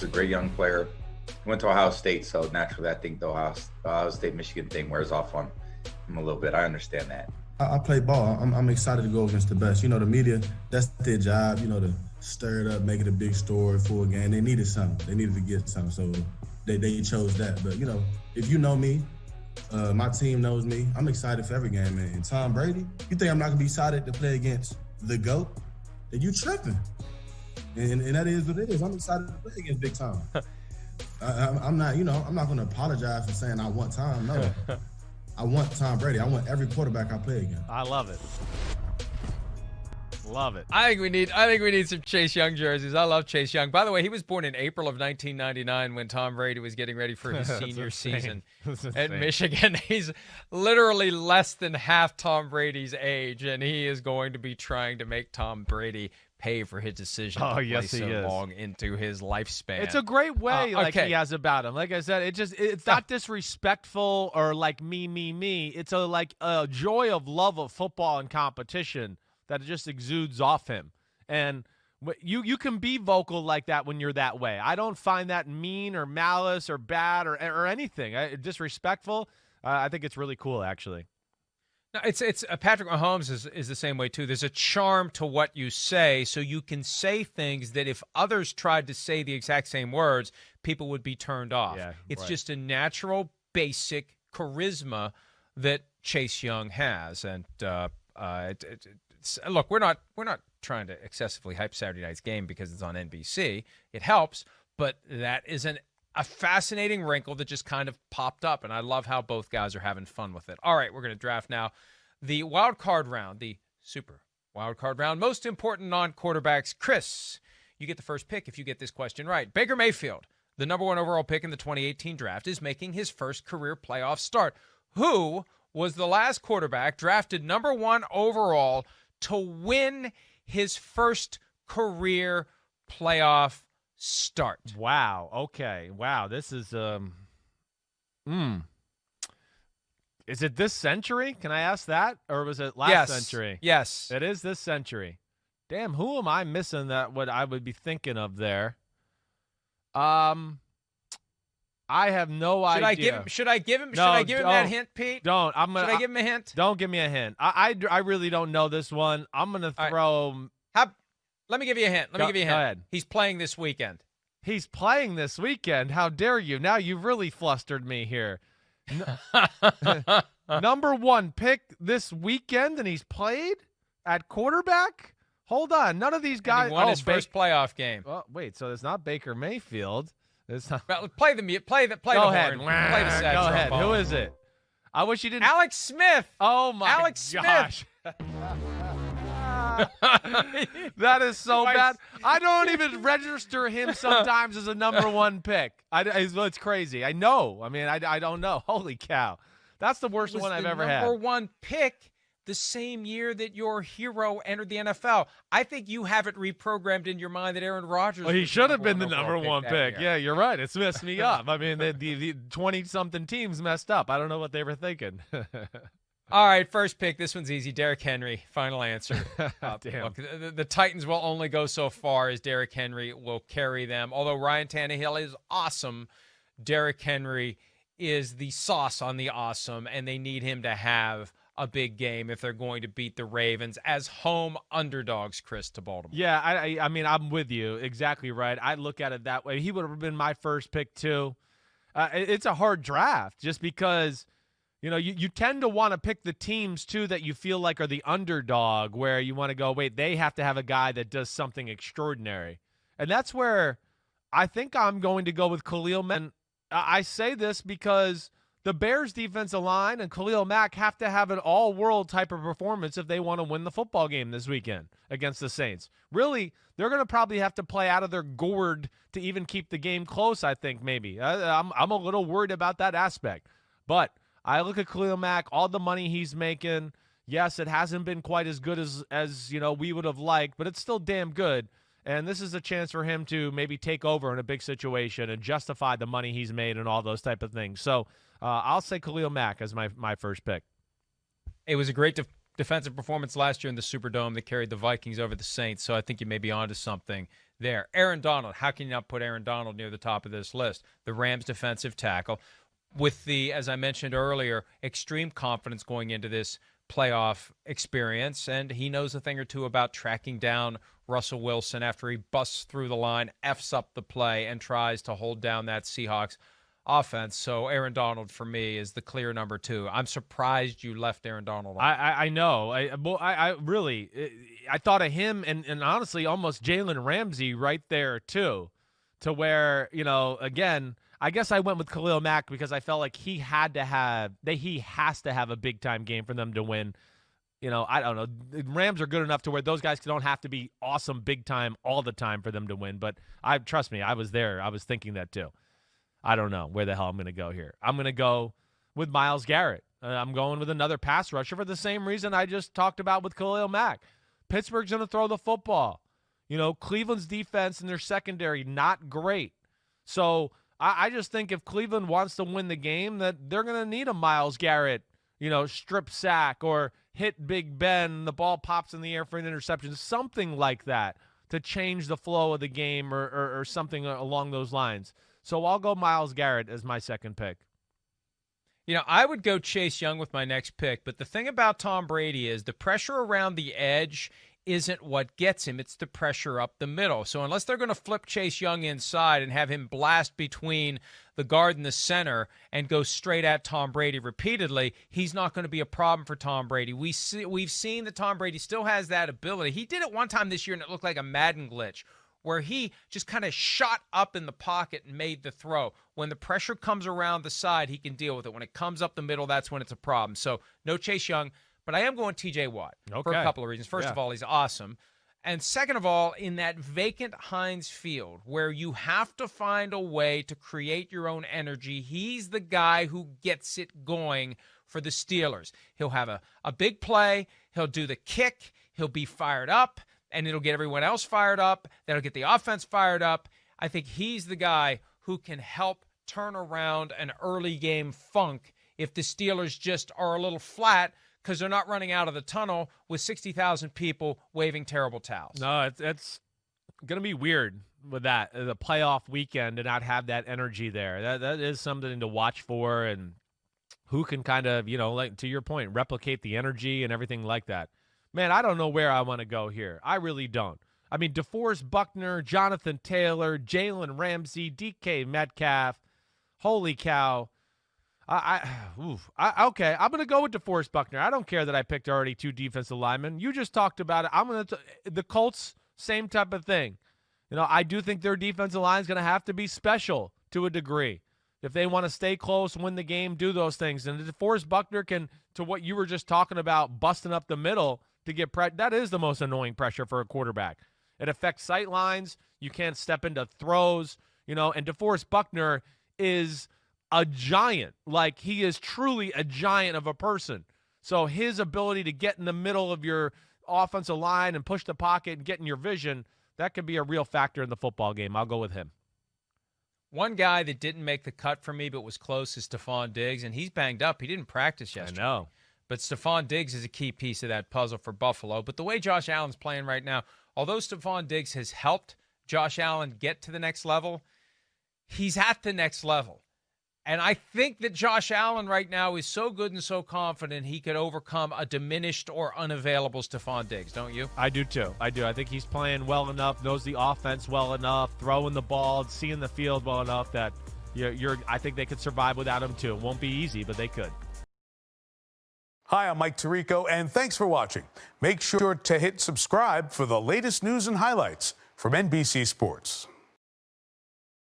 a great young player. Went to Ohio State, so naturally I think the Ohio State-Michigan thing wears off on him a little bit. I understand that. I play ball. I'm excited to go against the best. The media, that's their job, to stir it up, make it a big story for a game. They needed something. They needed to get something, so they chose that. But, if you know me, my team knows me, I'm excited for every game, man. And Tom Brady, you think I'm not going to be excited to play against the GOAT? Then you tripping. And that is what it is. I'm excited to play against Big Tom. I'm not going to apologize for saying I want Tom. No. I want Tom Brady. I want every quarterback I play against. I love it. Love it. I think we need some Chase Young jerseys. I love Chase Young. By the way, he was born in April of 1999 when Tom Brady was getting ready for his senior season at Michigan. He's literally less than half Tom Brady's age, and he is going to be trying to make Tom Brady pay for his decision to play so long into his lifespan. It's a great way he has about him. Like I said, it's not disrespectful or like me. It's a joy of love of football and competition that just exudes off him. And you can be vocal like that when you're that way. I don't find that mean or malice or bad or anything. Disrespectful. I think it's really cool, actually. No, it's Patrick Mahomes is the same way too. There's a charm to what you say, so you can say things that if others tried to say the exact same words, people would be turned off. Yeah, it's right. just a natural, basic charisma that Chase Young has, and look, we're not trying to excessively hype Saturday night's game because it's on NBC. It helps, but that is a fascinating wrinkle that just kind of popped up, and I love how both guys are having fun with it. All right, we're going to draft now. The wild card round, the super wild card round, most important non-quarterbacks. Chris, you get the first pick if you get this question right. Baker Mayfield, the number 1 overall pick in the 2018 draft, is making his first career playoff start. Who was the last quarterback drafted number 1 overall to win his first career playoff start? Wow. Okay. Wow. This is Is it this century? Can I ask that? Or was it last century? Yes. It is this century. Damn, who am I missing that what I would be thinking of there? I have no idea. Should I give him that hint, Pete? Should I give him a hint? Don't give me a hint. I really don't know this one. I'm going to throw Let me give you a hint. Go ahead. He's playing this weekend. He's playing this weekend. How dare you? Now you've really flustered me here. Number 1 pick this weekend, and he's played at quarterback? Hold on. None of these guys. And he won his first playoff game. Oh, wait, so it's not Baker Mayfield. It's not. Well, play the horn. Play the sad Go ahead. trombone. Who is it? I wish you didn't. Alex Smith. Oh my Alex gosh. That is so bad. I don't even register him sometimes as a number 1 pick. It's crazy. I know. I mean, I don't know. Holy cow. That's the worst one I've ever had. Number 1 pick the same year that your hero entered the NFL. I think you have it reprogrammed in your mind that Aaron Rodgers. Well, he should have been the number 1 pick. Year. Yeah, you're right. It's messed me up. I mean, the 20-something teams messed up. I don't know what they were thinking. All right, first pick. This one's easy. Derrick Henry. Final answer. Damn. Look, the Titans will only go so far as Derrick Henry will carry them. Although Ryan Tannehill is awesome, Derrick Henry is the sauce on the awesome, and they need him to have a big game if they're going to beat the Ravens as home underdogs, Chris, to Baltimore. Yeah, I mean, I'm with you. Exactly right. I look at it that way. He would have been my first pick, too. It's a hard draft just because – you tend to want to pick the teams, too, that you feel like are the underdog, where you want to go, wait, they have to have a guy that does something extraordinary. And that's where I think I'm going to go with Khalil Mack. And I say this because the Bears' defensive line and Khalil Mack have to have an all-world type of performance if they want to win the football game this weekend against the Saints. Really, they're going to probably have to play out of their gourd to even keep the game close, I think, maybe. I'm a little worried about that aspect. But I look at Khalil Mack, all the money he's making. Yes, it hasn't been quite as good as we would have liked, but it's still damn good. And this is a chance for him to maybe take over in a big situation and justify the money he's made and all those type of things. So I'll say Khalil Mack as my first pick. It was a great defensive performance last year in the Superdome that carried the Vikings over the Saints, so I think you may be onto something there. Aaron Donald, how can you not put Aaron Donald near the top of this list? The Rams defensive tackle with the, as I mentioned earlier, extreme confidence going into this playoff experience, and he knows a thing or two about tracking down Russell Wilson after he busts through the line, F's up the play, and tries to hold down that Seahawks offense. So Aaron Donald for me is the clear number 2. I'm surprised you left Aaron Donald on. I know. I really thought of him and honestly almost Jalen Ramsey right there too, to where, you know, again, I guess I went with Khalil Mack because I felt like he has to have a big time game for them to win. You know, I don't know. The Rams are good enough to where those guys don't have to be awesome big time all the time for them to win. But trust me, I was there. I was thinking that too. I don't know where the hell I'm going to go here. I'm going to go with Myles Garrett. I'm going with another pass rusher for the same reason I just talked about with Khalil Mack. Pittsburgh's going to throw the football. You know, Cleveland's defense and their secondary, not great. So I just think if Cleveland wants to win the game, that they're going to need a Myles Garrett, you know, strip sack or hit Big Ben, the ball pops in the air for an interception, something like that to change the flow of the game or something along those lines. So I'll go Myles Garrett as my second pick. You know, I would go Chase Young with my next pick, but the thing about Tom Brady is the pressure around the edge isn't what gets him. It's the pressure up the middle. So unless they're going to flip Chase Young inside and have him blast between the guard and the center and go straight at Tom Brady repeatedly, he's not going to be a problem for Tom Brady. We've seen that Tom Brady still has that ability. He did it one time this year, and it looked like a Madden glitch, where he just kind of shot up in the pocket and made the throw. When the pressure comes around the side, he can deal with it. When it comes up the middle, that's when it's a problem. So no Chase Young, but I am going T.J. Watt for a couple of reasons. First of all, he's awesome. And second of all, in that vacant Heinz Field where you have to find a way to create your own energy, he's the guy who gets it going for the Steelers. He'll have a big play. He'll do the kick. He'll be fired up, and it'll get everyone else fired up. That'll get the offense fired up. I think he's the guy who can help turn around an early game funk if the Steelers just are a little flat because they're not running out of the tunnel with 60,000 people waving terrible towels. No, it's going to be weird with that, the playoff weekend, to not have that energy there. That is something to watch for, and who can kind of, you know, like to your point, replicate the energy and everything like that. Man, I don't know where I want to go here. I really don't. I mean, DeForest Buckner, Jonathan Taylor, Jalen Ramsey, DK Metcalf. Holy cow. Okay, I'm going to go with DeForest Buckner. I don't care that I picked already 2 defensive linemen. You just talked about it. The Colts, same type of thing. You know, I do think their defensive line is going to have to be special to a degree. If they want to stay close, win the game, do those things. And DeForest Buckner can, to what you were just talking about, busting up the middle to get that is the most annoying pressure for a quarterback. It affects sight lines. You can't step into throws, you know, and DeForest Buckner is a giant. Like, he is truly a giant of a person. So his ability to get in the middle of your offensive line and push the pocket and get in your vision, that could be a real factor in the football game. I'll go with him. One guy that didn't make the cut for me but was close is Stefan Diggs, and he's banged up. He didn't practice yesterday. I know. But Stefan Diggs is a key piece of that puzzle for Buffalo. But the way Josh Allen's playing right now, although Stefan Diggs has helped Josh Allen get to the next level, he's at the next level. And I think that Josh Allen right now is so good and so confident he could overcome a diminished or unavailable Stefan Diggs, don't you? I do too. I do. I think he's playing well enough, knows the offense well enough, throwing the ball, seeing the field well enough that I think they could survive without him too. It won't be easy, but they could. Hi, I'm Mike Tirico, and thanks for watching. Make sure to hit subscribe for the latest news and highlights from NBC Sports.